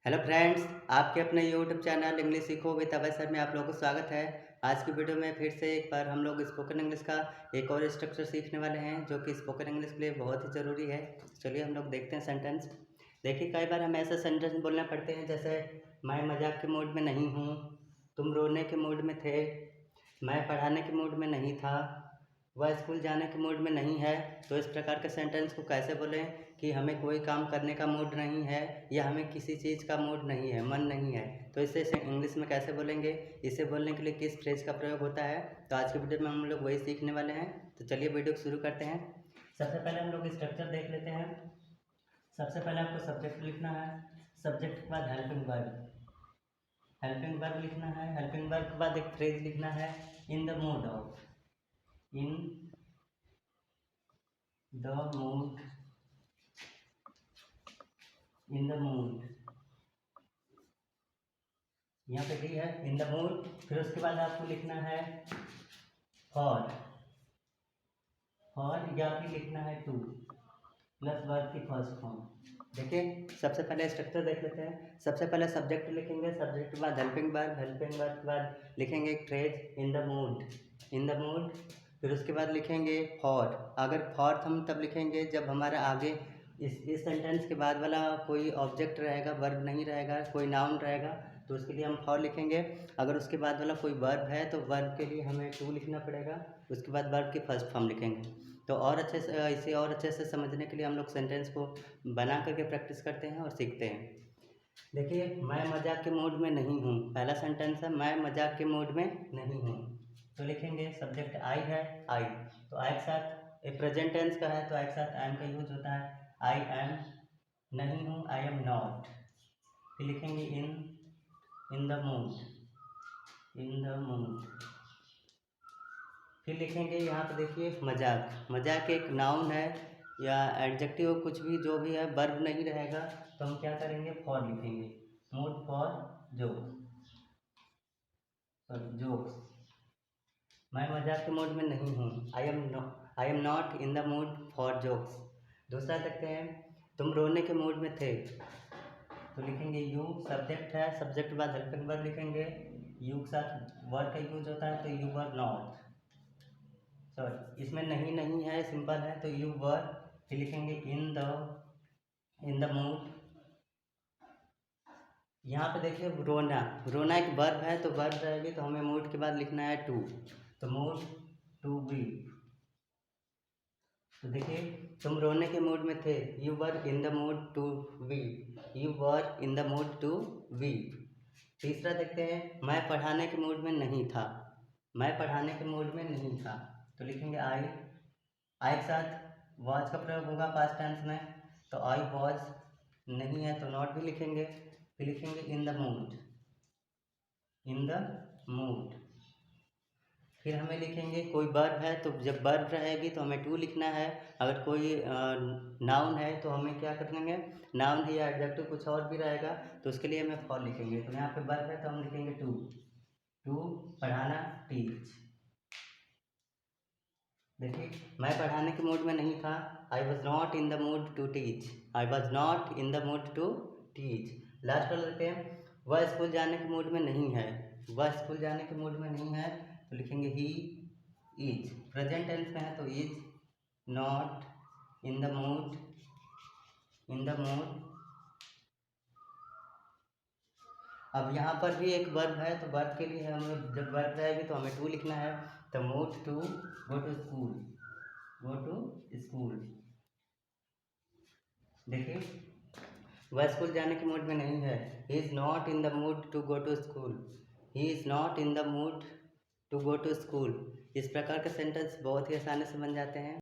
Hello friends, आपके अपने YouTube channel English सीखो विद अभय सर में आप लोगों को स्वागत है। आज की वीडियो में फिर से एक बार हम लोग स्पोकन इंग्लिश का एक और स्ट्रक्चर सीखने वाले हैं जो कि स्पोकन इंग्लिश के लिए बहुत ही ज़रूरी है। चलिए हम लोग देखते हैं सेंटेंस। देखिए, कई बार हमें ऐसे सेंटेंस बोलना पड़ते हैं जैसे मैं मजाक के मूड में नहीं हूँ, तुम रोने के मूड में थे, मैं पढ़ाने के मूड में नहीं था, वह स्कूल जाने के मूड में नहीं है। तो इस प्रकार के सेंटेंस को कैसे बोलें कि हमें कोई काम करने का मूड नहीं है या हमें किसी चीज़ का मूड नहीं है, मन नहीं है, तो इसे इंग्लिश में कैसे बोलेंगे, इसे बोलने के लिए किस फ्रेज का प्रयोग होता है। तो आज की वीडियो में हम लोग वही सीखने वाले हैं। तो चलिए वीडियो को शुरू करते हैं। सबसे पहले हम लोग स्ट्रक्चर देख लेते हैं। सबसे पहले आपको सब्जेक्ट लिखना है, सब्जेक्ट के बाद हेल्पिंग वर्ब लिखना है, हेल्पिंग वर्ब के बाद एक फ्रेज लिखना है, इन the mood off, in the mood, in the mood, यहाँ पे डी है, इन द मूड। फिर उसके बाद आपको लिखना है फॉर या फिर लिखना है टू प्लस वर्ब की फर्स्ट फॉर्म। देखिए, सबसे पहले स्ट्रक्चर देख लेते हैं। सबसे पहले सब्जेक्ट लिखेंगे, सब्जेक्ट के बाद हेल्पिंग वर्ब के बाद लिखेंगे एक फ्रेज इन द मूड। फिर उसके बाद लिखेंगे फॉर। अगर फॉर हम तब लिखेंगे जब हमारा आगे इस सेंटेंस के बाद वाला कोई ऑब्जेक्ट रहेगा, वर्ब नहीं रहेगा, कोई नाउन रहेगा, तो उसके लिए हम फॉर लिखेंगे। अगर उसके बाद वाला कोई वर्ब है तो वर्ब के लिए हमें टू लिखना पड़ेगा, उसके बाद वर्ब की फर्स्ट फॉर्म लिखेंगे। तो और अच्छे से इसे और अच्छे से समझने के लिए हम लोग सेंटेंस को बना करके प्रैक्टिस करते हैं और सीखते हैं। देखिए, मैं मजाक के मूड में नहीं हूँ, पहला सेंटेंस है मैं मजाक के मूड में नहीं हूँ। तो लिखेंगे सब्जेक्ट आई है, आई, तो आई के साथ एक प्रेजेंट टेंस का है तो आई के साथ आई एम का यूज होता है। आई एम, नहीं हूँ, आई एम नॉट। फिर लिखेंगे इन द मूड। फिर लिखेंगे यहाँ पे देखिए मजाक एक नाउन है या एडजेक्टिव, कुछ भी जो भी है, वर्ब नहीं रहेगा, तो हम क्या करेंगे फॉर लिखेंगे, मूड फॉर जोक्स। मैं मजाक के मूड में नहीं हूँ, I am not in the mood for jokes. दूसरा देखते हैं, तुम रोने के मूड में थे, तो लिखेंगे यू, सब्जेक्ट है, सब्जेक्ट के बाद हेल्पिंग वर्ब लिखेंगे, यू के साथ वर्ब का यूज होता है तो यू वर नॉट, सॉरी इसमें नहीं है, सिंपल है, तो यू वर। फिर लिखेंगे इन द मूड। यहाँ पे देखिए रोना एक वर्ब है, तो वर्ब रहेगी तो हमें मूड के बाद लिखना है टू, तो मूड टू वीप। तो देखिए, तुम रोने के मूड में थे, you were in the mood to weep, you were in the mood to weep. तीसरा देखते हैं, मैं पढ़ाने के मूड में नहीं था, मैं पढ़ाने के मूड में नहीं था, तो लिखेंगे आई के साथ वॉज का प्रयोग होगा पास्ट टेंस में, तो आई वॉज, नहीं है तो नॉट भी लिखेंगे। फिर लिखेंगे इन द मूड। फिर हमें लिखेंगे कोई वर्ब है तो जब वर्ब रहेगी तो हमें टू लिखना है, अगर कोई नाउन है तो हमें क्या करेंगे, नाउन है या एडजेक्टिव कुछ और भी रहेगा तो उसके लिए हमें फॉर लिखेंगे। तो यहाँ पे वर्ब है तो हम लिखेंगे टू पढ़ाना, टीच। देखिए, मैं पढ़ाने के मूड में नहीं था, I was not in the mood to teach, I was not in the mood to teach. Last वाला देखते हैं, वह स्कूल जाने के मूड में नहीं है, वह स्कूल जाने के मूड में नहीं है, तो लिखेंगे ही इज, प्रेजेंट टेंस में है तो is not in the mood, अब यहाँ पर भी एक वर्ब है तो वर्ब के लिए हमें जब वर्ब रहेगी तो हमें टू लिखना है, तो mood to go to school. देखिए, वह स्कूल जाने के मूड में नहीं है, he is not in the mood to go to school, he is not in the mood to go to school. इस प्रकार के सेंटेंस बहुत ही आसानी से बन जाते हैं।